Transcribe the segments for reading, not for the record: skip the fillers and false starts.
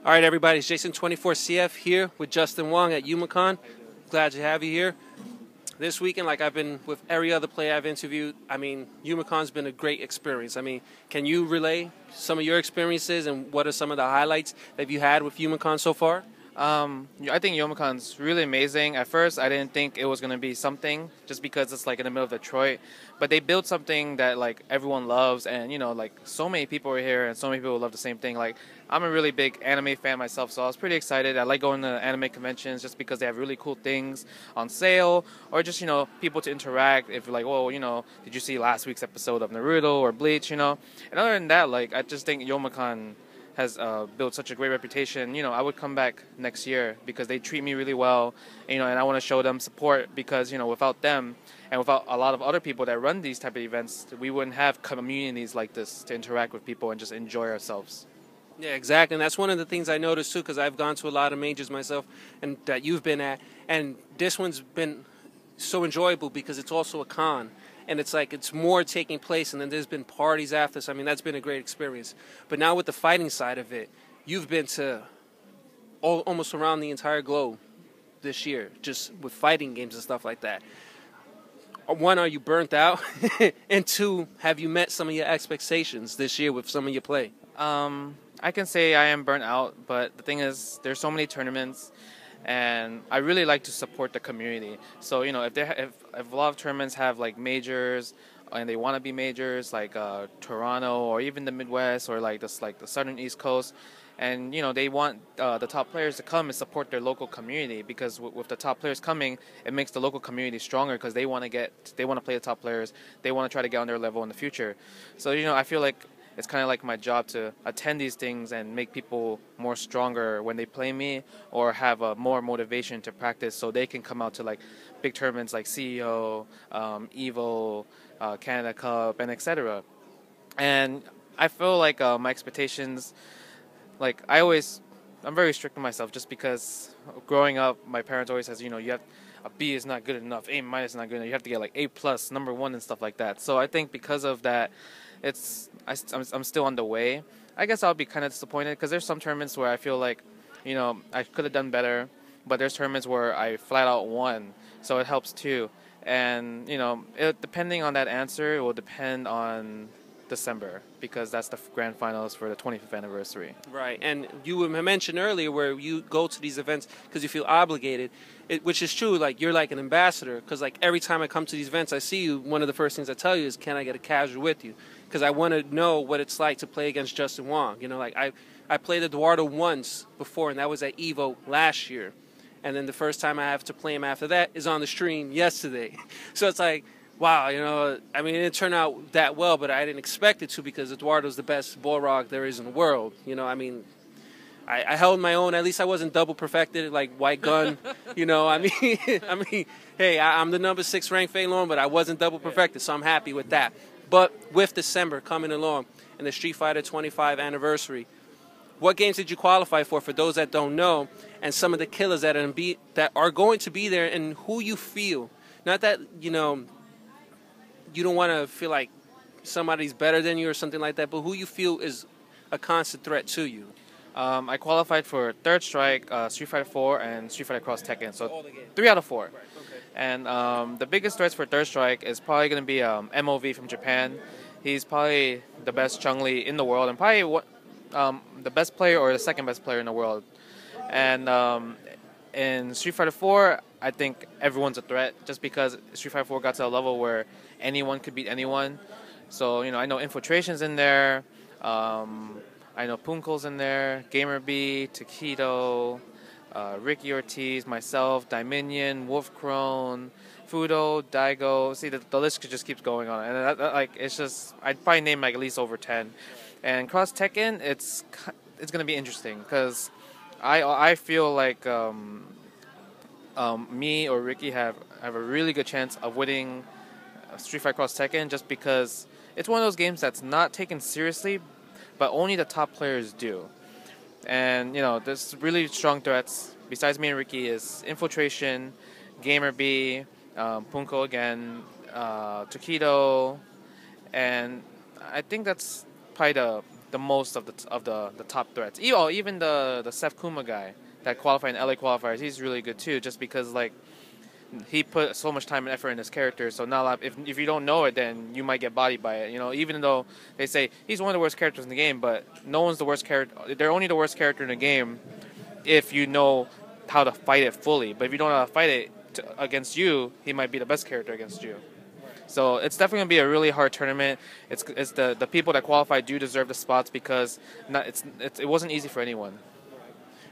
All right, everybody, it's Jason24CF here with Justin Wong at Youmacon. Glad to have you here. This weekend, like I've been with every other player I've interviewed, Youmacon's been a great experience. Can you relay some of your experiences and what are some of the highlights that you had with Youmacon so far? I think Youmacon's really amazing. At first, I didn't think it was going to be something just because it's like in the middle of Detroit. But they built something that like everyone loves, and like so many people are here and so many people love the same thing. Like I'm a really big anime fan myself, so I was pretty excited. I like going to anime conventions just because they have really cool things on sale, or just people to interact. If you're like, oh, did you see last week's episode of Naruto or Bleach? And other than that, like I just think Youmacon has built such a great reputation. I would come back next year because they treat me really well, and I want to show them support because, without them and without a lot of other people that run these type of events, we wouldn't have communities like this to interact with people and just enjoy ourselves. Yeah, exactly. And that's one of the things I noticed, too, because I've gone to a lot of majors myself and that you've been at. And this one's been so enjoyable because it's also a con. And it's like it's more taking place, and then there's been parties after. So, that's been a great experience. But now with the fighting side of it, you've been to almost around the entire globe this year, just with fighting games and stuff like that. One, are you burnt out? And two, have you met some of your expectations this year with some of your play? I can say I am burnt out, but the thing is, there's so many tournaments, and I really like to support the community. So if a lot of tournaments have like majors, and they want to be majors like Toronto or even the Midwest or like the Southern East Coast, and they want the top players to come and support their local community, because with the top players coming, it makes the local community stronger because they want to play the top players. They want to try to get on their level in the future. So I feel like it's kind of like my job to attend these things and make people more stronger when they play me, or have more motivation to practice so they can come out to like big tournaments like CEO, Evil, Canada Cup, and etc. And I feel like my expectations, like I'm very strict with myself just because growing up, my parents always says, you have a B is not good enough, A- is not good enough, you have to get like A+, #1 and stuff like that. So I think because of that, I'm still on the way. I guess I'll be kind of disappointed because there's some tournaments where I feel like, I could have done better, but there's tournaments where I flat out won, so it helps too. And depending on that answer, it will depend on December, because that's the grand finals for the 25th anniversary. Right, and you mentioned earlier where you go to these events because you feel obligated, which is true. Like you're like an ambassador, because like every time I come to these events, I see you. One of the first things I tell you is, can I get a casual with you? Because I want to know what it's like to play against Justin Wong. Like I played Eduardo once before, and that was at Evo last year. And then the first time I have to play him after that is on the stream yesterday. So it's like, wow, it didn't turn out that well, but I didn't expect it to, because Eduardo's the best Balrog there is in the world. I held my own. At least I wasn't double perfected like White Gun. Hey, I'm the number 6 ranked Fei Long, but I wasn't double perfected, so I'm happy with that. But with December coming along and the Street Fighter 25 anniversary, what games did you qualify for those that don't know, and some of the killers that are going to be there, and who you feel, not that, you don't want to feel like somebody's better than you or something like that, but who you feel is a constant threat to you? I qualified for Third Strike, Street Fighter 4, and Street Fighter Cross Tekken, so 3 out of 4. Right. Okay. And the biggest threats for Third Strike is probably going to be MOV from Japan. He's probably the best Chun-Li in the world, and probably the best player or the second best player in the world. And in Street Fighter 4, I think everyone's a threat, just because Street Fighter 4 got to a level where anyone could beat anyone. So, I know Infiltration's in there, I know Punko's in there, Gamer B, Taquito, Ricky Ortiz, myself, Dominion, Wolf Crone, Fudo, Daigo. See, the list just keeps going on. And it's just, I'd probably name like at least over 10. And Cross Tekken, it's going to be interesting, because I feel like me or Ricky have a really good chance of winning Street Fighter Cross Tekken, just because it's one of those games that's not taken seriously, but only the top players do. And there's really strong threats besides me and Ricky is Infiltration, Gamer B, Punko again, Taquito, and I think that's probably the most of the top threats. Even the Seth Kuma guy that qualified in LA qualifiers, he's really good too. Just because like he put so much time and effort in his character, so not a lot, if you don't know it, then you might get bodied by it. You know, even though they say he's one of the worst characters in the game, but no one's the worst character. They're only the worst character in the game if you know how to fight it fully. But if you don't know how to fight it against you, he might be the best character against you. So it's definitely gonna be a really hard tournament. It's the people that qualify do deserve the spots because it wasn't easy for anyone.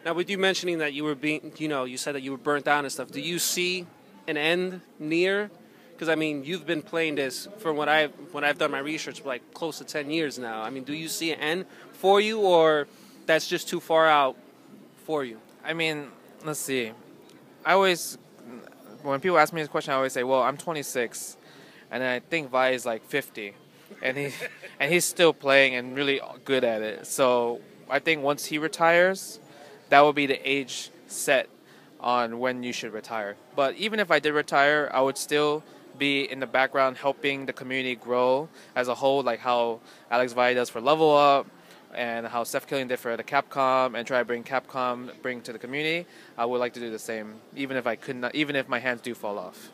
Now, with you mentioning that you were you said that you were burnt out and stuff. Do you see an end near? Because I mean, you've been playing this from when I've done my research for like close to 10 years now. I mean, do you see an end for you, or that's just too far out for you? I mean, let's see. When people ask me this question, I always say, well, I'm 26, and I think Vi is like 50, and he's still playing and really good at it. So I think once he retires, that will be the age set on when you should retire. But even if I did retire, I would still be in the background helping the community grow as a whole, like how Alex Vi does for Level Up, and how Seth Killing did for the Capcom, and try to bring to the community. I would like to do the same, even if I could not, even if my hands do fall off.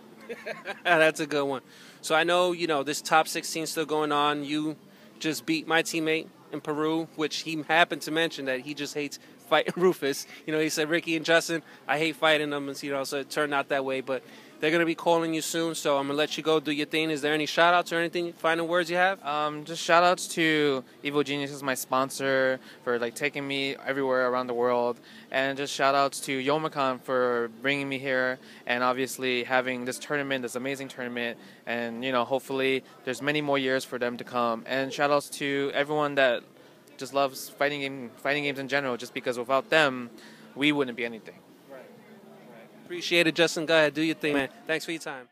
That's a good one. So I know, this top 16 still going on. You just beat my teammate in Peru, which he happened to mention that he just hates fighting Rufus. He said, Ricky and Justin, I hate fighting them, and so it turned out that way. But they're going to be calling you soon, so I'm going to let you go do your thing. Is there any shout-outs or anything, final words you have? Just shout-outs to Evil Geniuses, my sponsor, for taking me everywhere around the world. And just shout-outs to Youmacon for bringing me here, and obviously having this tournament, this amazing tournament. And, hopefully there's many more years for them to come. And shout-outs to everyone that just loves fighting games in general, just because without them, we wouldn't be anything. Appreciate it, Justin. Go ahead, do your thing, man. Thanks for your time.